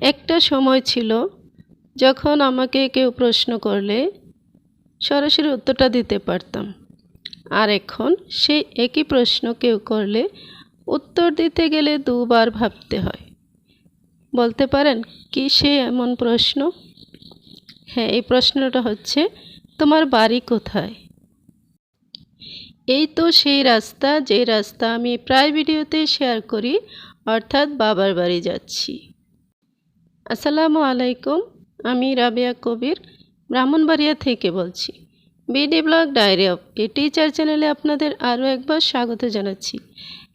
একটা সময় ছিল যখন আমাকে কেউ প্রশ্ন করলে সরাসরি উত্তরটা দিতে পারতাম, আর এখন সেই একই প্রশ্ন কেউ করলে উত্তর দিতে গেলে দুবার ভাবতে হয়। বলতে পারেন কি সে এমন প্রশ্ন? হ্যাঁ, এই প্রশ্নটা হচ্ছে, তোমার বাড়ি কোথায়? এই তো সেই রাস্তা, যে রাস্তা আমি প্রায় ভিডিওতে শেয়ার করি, অর্থাৎ বাবার বাড়ি যাচ্ছি। আসসালামু আলাইকুম, আমি রাবেয়া কবির ব্রাহ্মণবাড়িয়া থেকে বলছি। BD blog diary of a teacher চ্যানেলে আপনাদের আরও একবার স্বাগত জানাচ্ছি।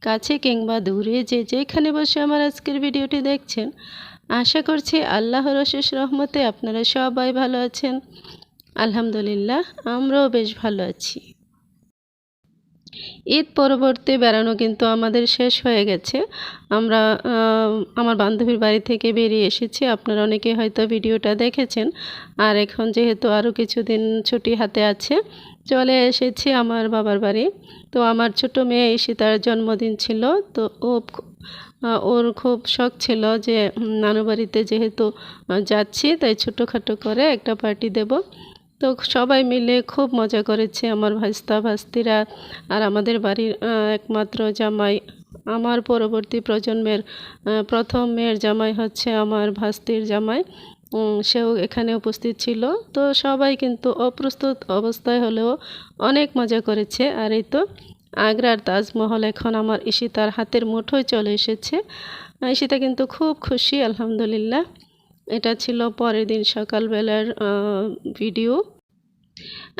কাছে কিংবা দূরে যে যেখানে বসে আমার আজকের ভিডিওটি দেখছেন, আশা করছি আল্লাহর অশেষ রহমতে আপনারা সবাই ভালো আছেন। আলহামদুলিল্লাহ, আমরাও বেশ ভালো আছি। ঈদ পরবর্তী বেড়ানো কিন্তু আমাদের শেষ হয়ে গেছে। আমরা আমার বান্ধবীর বাড়ি থেকে বেরিয়ে এসেছি। আপনারা অনেকে হয়তো ভিডিওটা দেখেছেন। আর এখন যেহেতু আরও কিছুদিন ছুটি হাতে আছে, চলে এসেছি আমার বাবার বাড়ি। তো আমার ছোট মেয়ে ঈশিতার জন্মদিন ছিল, তো ওর খুব শখ ছিল যে নানু বাড়িতে যেহেতু যাচ্ছি, তাই ছোটোখাটো করে একটা পার্টি দেব। তো সবাই মিলে খুব মজা করেছে, আমার ভাস্তা ভাস্তিরা। আর আমাদের বাড়ির একমাত্র জামাই, আমার পরবর্তী প্রজন্মের প্রথম মেয়ের জামাই হচ্ছে আমার ভাস্তির জামাই, সেও এখানে উপস্থিত ছিল। তো সবাই কিন্তু অপ্রস্তুত অবস্থায় হলেও অনেক মজা করেছে। আর এই তো আগ্রার তাজমহল এখন আমার ঈশিতার হাতের মুঠোয় চলে এসেছে। ঈশিতা কিন্তু খুব খুশি, আলহামদুলিল্লাহ। এটা ছিল পরের দিন সকালবেলার ভিডিও।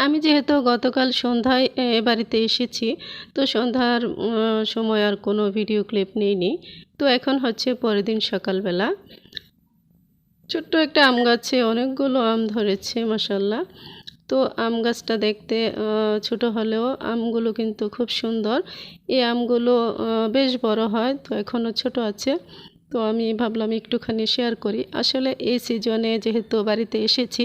আমি যেহেতু গতকাল সন্ধ্যায় বাড়িতে এসেছি, তো সন্ধ্যার সময় আর কোনো ভিডিও ক্লিপ নেইনি। তো এখন হচ্ছে পরের দিন সকালবেলা। ছোট্ট একটা আম গাছে অনেকগুলো আম ধরেছে মাশাল্লাহ। তো আম গাছটা দেখতে ছোট হলেও আমগুলো কিন্তু খুব সুন্দর। এই আমগুলো বেশ বড় হয়, তো এখনও ছোট আছে। তো আমি ভাবলাম একটুখানি শেয়ার করি। আসলে এই সিজনে যেহেতু বাড়িতে এসেছি,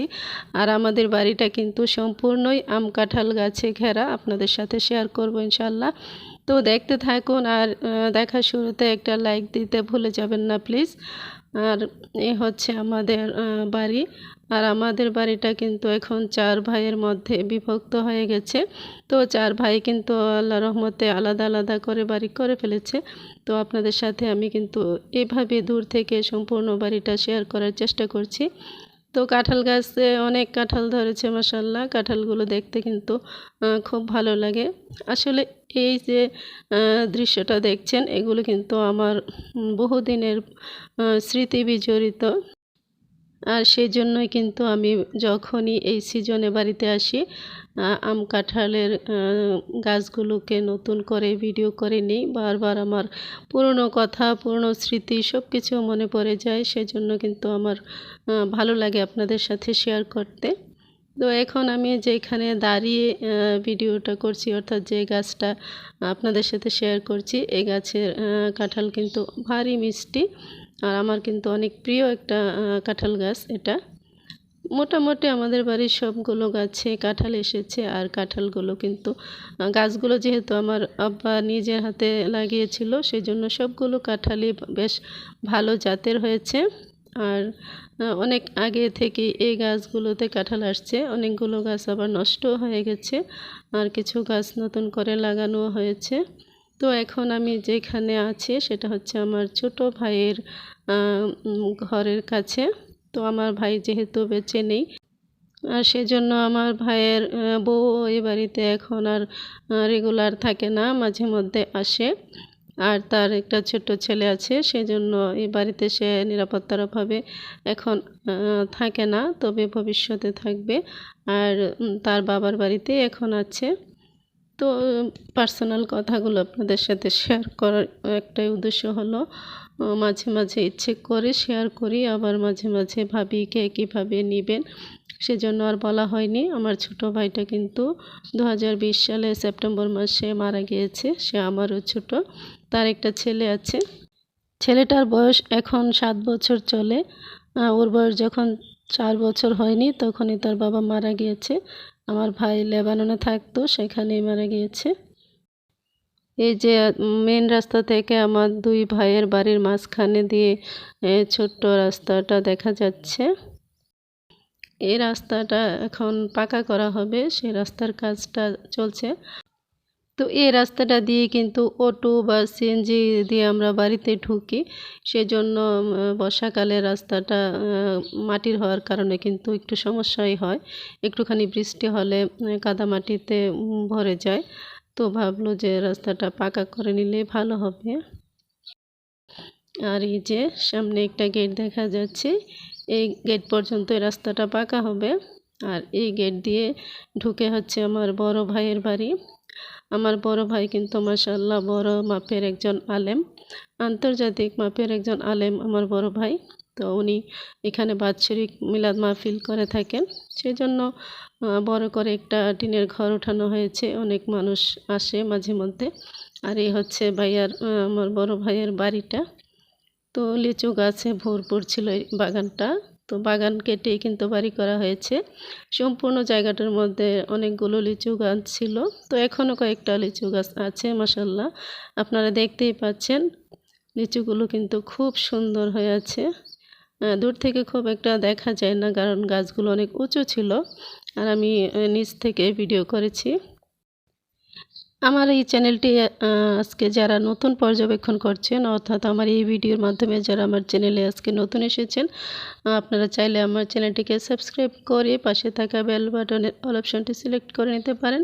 আর আমাদের বাড়িটা কিন্তু সম্পূর্ণই আম কাঁঠাল গাছে ঘেরা, আপনাদের সাথে শেয়ার করব ইনশাল্লাহ। তো দেখতে থাকুন, আর দেখার শুরুতে একটা লাইক দিতে ভুলে যাবেন না প্লিজ। আর এ হচ্ছে আমাদের বাড়ি। আর আমাদের বাড়িটা কিন্তু এখন 4 ভাইয়ের মধ্যে বিভক্ত হয়ে গেছে। তো 4 ভাই কিন্তু আল্লাহর রহমতে আলাদা আলাদা করে বাড়ি করে ফেলেছে। তো আপনাদের সাথে আমি কিন্তু এভাবে দূর থেকে সম্পূর্ণ বাড়িটা শেয়ার করার চেষ্টা করছি। তো কাঁঠাল গাছে অনেক কাঁঠাল ধরেছে মাশাল্লাহ। কাঁঠালগুলো দেখতে কিন্তু খুব ভালো লাগে। আসলে এই যে দৃশ্যটা দেখছেন, এগুলো কিন্তু আমার বহুদিনের স্মৃতি বিজড়িত। আর সেই জন্যই কিন্তু আমি যখনই এই সিজনে বাড়িতে আসি, আম কাঁঠালের গাছগুলোকে নতুন করে ভিডিও করে নিই। বারবার আমার পুরনো কথা, পুরনো স্মৃতি সব কিছু মনে পড়ে যায়। সেজন্য কিন্তু আমার ভালো লাগে আপনাদের সাথে শেয়ার করতে। তো এখন আমি যেখানে দাঁড়িয়ে ভিডিওটা করছি, অর্থাৎ যে গাছটা আপনাদের সাথে শেয়ার করছি, এই গাছের কাঁঠাল কিন্তু ভারী মিষ্টি। আর আমার কিন্তু অনেক প্রিয় একটা কাঁঠাল গাছ এটা। মোটামুটি আমাদের বাড়ির সবগুলো গাছে কাঁঠাল এসেছে। আর কাঁঠালগুলো কিন্তু গাছগুলো যেহেতু আমার আব্বা নিজের হাতে লাগিয়েছিল, সেই জন্য সবগুলো কাঁঠালই বেশ ভালো জাতের হয়েছে। আর অনেক আগে থেকে এই গাছগুলোতে কাঁঠাল আসছে। অনেকগুলো গাছ আবার নষ্ট হয়ে গেছে, আর কিছু গাছ নতুন করে লাগানো হয়েছে। তো এখন আমি যেখানে আছি সেটা হচ্ছে আমার ছোট ভাইয়ের ঘরের কাছে। তো আমার ভাই যেহেতু বেঁচে নেই, আর সেজন্য আমার ভাইয়ের বউ এই বাড়িতে এখন আর রেগুলার থাকে না, মাঝে মধ্যে আসে। আর তার একটা ছোট্ট ছেলে আছে, সেজন্য এই বাড়িতে সে নিরাপত্তার অভাবে এখন থাকে না, তবে ভবিষ্যতে থাকবে। আর তার বাবার বাড়িতে এখন আছে। তো পার্সোনাল কথাগুলো আপনাদের সাথে শেয়ার করার একটাই উদ্দেশ্য হলো, মাঝে মাঝে ইচ্ছে করে শেয়ার করি, আবার মাঝে মাঝে ভাবি কে কীভাবে নেবেন, সেজন্য আর বলা হয়নি। আমার ছোট ভাইটা কিন্তু 2020 সালে সেপ্টেম্বর মাসে মারা গিয়েছে। সে আমারও ছোট। তার একটা ছেলে আছে। ছেলেটার বয়স এখন 7 বছর চলে। ওর বয়স যখন 4 বছর হয়নি, তখনই তার বাবা মারা গিয়েছে। আমার ভাই লেবাননে থাকতো, সেখানেই মারা গিয়েছে। এই যে মেন রাস্তা থেকে আমার দুই ভাইয়ের বাড়ির মাঝখানে দিয়ে ছোট্ট রাস্তাটা দেখা যাচ্ছে। এই রাস্তাটা এখন পাকা করা হবে, সেই রাস্তার কাজটা চলছে। তো এই রাস্তাটা দিয়ে কিন্তু অটো বা সিএনজি দিয়ে আমরা বাড়িতে ঢুকি, সেজন্য বর্ষাকালে রাস্তাটা মাটির হওয়ার কারণে কিন্তু একটু সমস্যাই হয়। একটুখানি বৃষ্টি হলে কাদামাটিতে ভরে যায়। তো ভাবলো যে রাস্তাটা পাকা করে নিলে ভালো হবে। আর এই যে সামনে একটা গেট দেখা যাচ্ছে, এই গেট পর্যন্ত এই রাস্তাটা পাকা হবে। আর এই গেট দিয়ে ঢুকে হচ্ছে আমার বড় ভাইয়ের বাড়ি। আমার বড় ভাই কিন্তু মাশাআল্লাহ বড় মাপের একজন আলেম, আন্তর্জাতিক মাপের একজন আলেম আমার বড় ভাই। তো উনি এখানে বাৎসরিক মিলাদ মাহফিল করে থাকেন, সেই জন্য বড় করে একটা টিনের ঘর ওঠানো হয়েছে। অনেক মানুষ আসে মাঝে মধ্যে। আর এই হচ্ছে আমার বড় ভাইয়ের বাড়িটা। তো লিচু গাছে ভরপুর ছিল এই বাগানটা। তো বাগান কেটেই কিন্তু বাড়ি করা হয়েছে। সম্পূর্ণ জায়গাটার মধ্যে অনেকগুলো লিচু গাছ ছিল। তো এখনও কয়েকটা লিচু গাছ আছে মাশাআল্লাহ, আপনারা দেখতেই পাচ্ছেন। লিচুগুলো কিন্তু খুব সুন্দর হয়ে আছে। দূর থেকে খুব একটা দেখা যায় না, কারণ গাছগুলো অনেক উঁচু ছিল। আর আমি নিচ থেকে ভিডিও করেছি। আমার এই চ্যানেলটি আজকে যারা নতুন পর্যবেক্ষণ করছেন, অর্থাৎ আমার এই ভিডিওর মাধ্যমে যারা আমার চ্যানেলে আজকে নতুন এসেছেন, আপনারা চাইলে আমার চ্যানেলটিকে সাবস্ক্রাইব করে পাশে থাকা বেল বাটনের অল অপশনটি সিলেক্ট করে নিতে পারেন।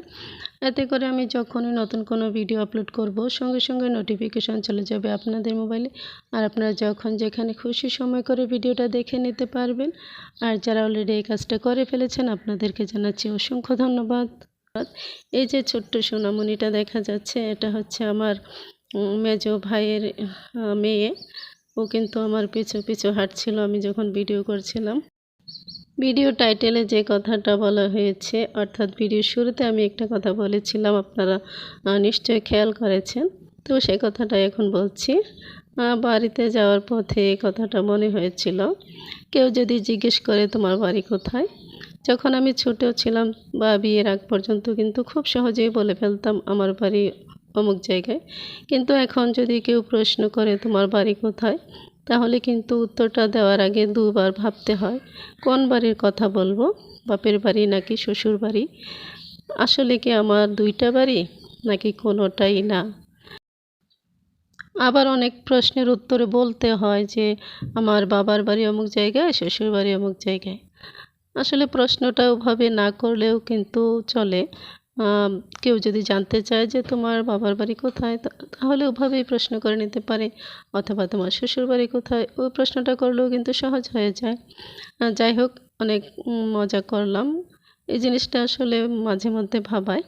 এতে করে আমি যখনই নতুন কোনো ভিডিও আপলোড করব, সঙ্গে সঙ্গে নোটিফিকেশন চলে যাবে আপনাদের মোবাইলে। আর আপনারা যখন যেখানে খুশি সময় করে ভিডিওটা দেখে নিতে পারবেন। আর যারা অলরেডি এই কাজটা করে ফেলেছেন, আপনাদেরকে জানাচ্ছি অসংখ্য ধন্যবাদ। এই যে ছোট্ট সোনামণিটা দেখা যাচ্ছে, এটা হচ্ছে আমার মেজো ভাইয়ের মেয়ে। ও কিন্তু আমার পিছু পিছু হাঁটছিল আমি যখন ভিডিও করছিলাম। ভিডিও টাইটেলে যে কথাটা বলা হয়েছে, অর্থাৎ ভিডিওর শুরুতে আমি একটা কথা বলেছিলাম, আপনারা নিশ্চয়ই খেয়াল করেছেন। তো সেই কথাটা এখন বলছি। বাড়িতে যাওয়ার পথে এই কথাটা মনে হয়েছিল। কেউ যদি জিজ্ঞেস করে তোমার বাড়ি কোথায়, যখন আমি ছোট ছিলাম বা বিয়ের আগ পর্যন্ত কিন্তু খুব সহজেই বলে ফেলতাম আমার বাড়ি অমুক জায়গায়। কিন্তু এখন যদি কেউ প্রশ্ন করে তোমার বাড়ি কোথায়, তাহলে কিন্তু উত্তরটা দেওয়ার আগে দুবার ভাবতে হয় কোন বাড়ির কথা বলবো, বাপের বাড়ি নাকি শ্বশুর বাড়ি। আসলে কি আমার দুইটা বাড়ি নাকি কোনোটাই না। আবার অনেক প্রশ্নের উত্তরে বলতে হয় যে আমার বাবার বাড়ি অমুক জায়গায়, শ্বশুর বাড়ি অমুক জায়গায়। আসলে প্রশ্নটা ওভাবে না করলেও কিন্তু চলে। কেউ যদি জানতে চায় যে তোমার বাবার বাড়ি কোথায়, তাহলে ওভাবেই প্রশ্ন করে নিতে পারে। অথবা তোমার শ্বশুর বাড়ি কোথায়, ওই প্রশ্নটা করলেও কিন্তু সহজ হয়ে যায়। যাই হোক, অনেক মজা করলাম। এই জিনিসটা আসলে মাঝে মধ্যে ভাবায়।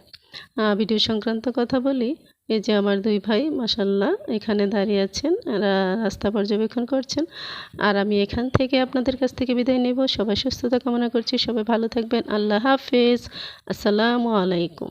ভিডিও সংক্রান্ত কথা বলি। এই যে আমার দুই ভাই মাশাআল্লাহ এখানে দাঁড়িয়ে আছেন, রাস্তা পর্যবেক্ষণ করছেন। আর আমি এখান থেকে আপনাদের কাছ থেকে বিদায় নেব। সবাই সুস্থতা কামনা করছি, সবাই ভালো থাকবেন। আল্লাহ হাফেজ, আসসালামু আলাইকুম।